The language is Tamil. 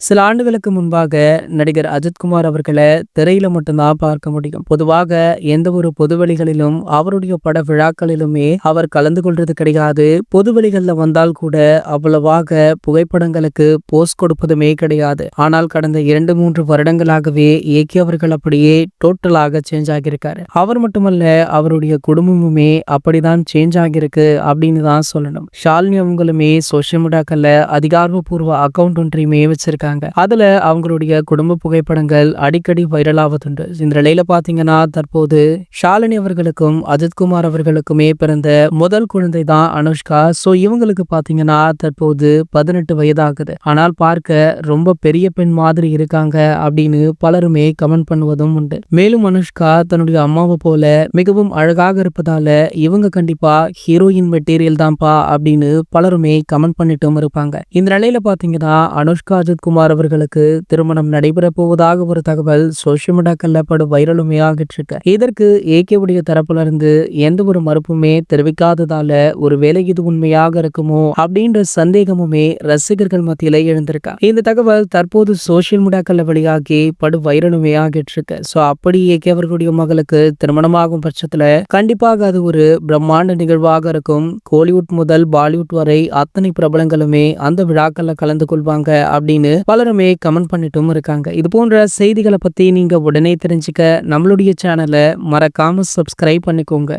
சில ஆண்டுகளுக்கு முன்பாக நடிகர் அஜித்குமார் அவர்களை திரையில மட்டும்தான் பார்க்க முடியும். பொதுவாக எந்த ஒரு பொதுவெளிகளிலும் அவருடைய பட விழாக்களிலுமே அவர் கலந்து கொள்றது கிடையாது. பொதுவெளிகள்ல வந்தால் கூட அவ்வளவாக புகைப்படங்களுக்கு போஸ் கொடுப்பதுமே கிடையாது. ஆனால் கடந்த 2-3 வருடங்களாகவே ஏகே அவர்கள் அப்படியே டோட்டலாக சேஞ்ச் ஆகியிருக்காரு. அவர் மட்டுமல்ல, அவருடைய குடும்பமுமே அப்படிதான் சேஞ்ச் ஆகியிருக்கு அப்படின்னு தான் சொல்லணும். ஷாலினி அவங்களுமே சோசியல் மீடியாக்கள்ல அதிகாரப்பூர்வ அக்கவுண்ட் ஒன்றையுமே வச்சிருக்காங்க. அதுல அவங்களுடைய குடும்ப புகைப்படங்கள் அடிக்கடி வைரல் ஆவதுண்டு. இந்த நிலையில பாத்தீங்கன்னா, தற்போது ஷாலினி அவர்களுக்கும் அஜித்குமார் அவர்களுக்குமே பிறந்த முதல் குழந்தை தான் அனுஷ்கா. இவங்களுக்கு பாத்தீங்கன்னா தற்போது 18 வயதாகுது. ஆனால் பார்க்க ரொம்ப பெரிய பெண் மாதிரி இருக்காங்க அப்படின்னு பலருமே கமெண்ட் பண்ணுவதும் உண்டு. மேலும் அனுஷ்கா தன்னுடைய அம்மாவை போல மிகவும் அழகாக இருப்பதால இவங்க கண்டிப்பா ஹீரோயின் மெட்டீரியல் தான்ப்பா அப்படின்னு பலருமே கமெண்ட் பண்ணிட்டும் இருப்பாங்க. இந்த நிலையில பாத்தீங்கன்னா, அனுஷ்கா அஜித்குமார் அவர்களுக்கு திருமணம் நடைபெற போவதாக ஒரு தகவல் சோசியல் மீடியாக்கள்ல படு வைரலுமே ஆகிட்டு இருக்கு. இதற்கு ஏகேவுடைய தரப்புல இருந்து எந்த ஒரு மறுப்புமே தெரிவிக்காததால ஒருவேளை இது உண்மையாக இருக்குமோ அப்படின்ற சந்தேகமுமே ரசிகர்கள் மத்தியில எழுந்திருக்கா. இந்த தகவல் தற்போது சோசியல் மீடியாக்கள்ல வெளியாகி படு வைரலுமே ஆகிட்டு இருக்கு. அப்படி ஏகே அவர்களுடைய மகளுக்கு திருமணமாகும் பட்சத்துல கண்டிப்பாக அது ஒரு பிரம்மாண்ட நிகழ்வாக இருக்கும். கோலிவுட் முதல் பாலிவுட் வரை அத்தனை பிரபலங்களுமே அந்த விழாக்கள்ல கலந்து கொள்வாங்க அப்படின்னு பலருமே கமெண்ட் பண்ணிட்டும் இருக்காங்க. இது போன்ற செய்திகளை பத்தி நீங்க உடனே தெரிஞ்சுக்க நம்மளுடைய சேனலை மறக்காம சப்ஸ்கிரைப் பண்ணிக்கோங்க.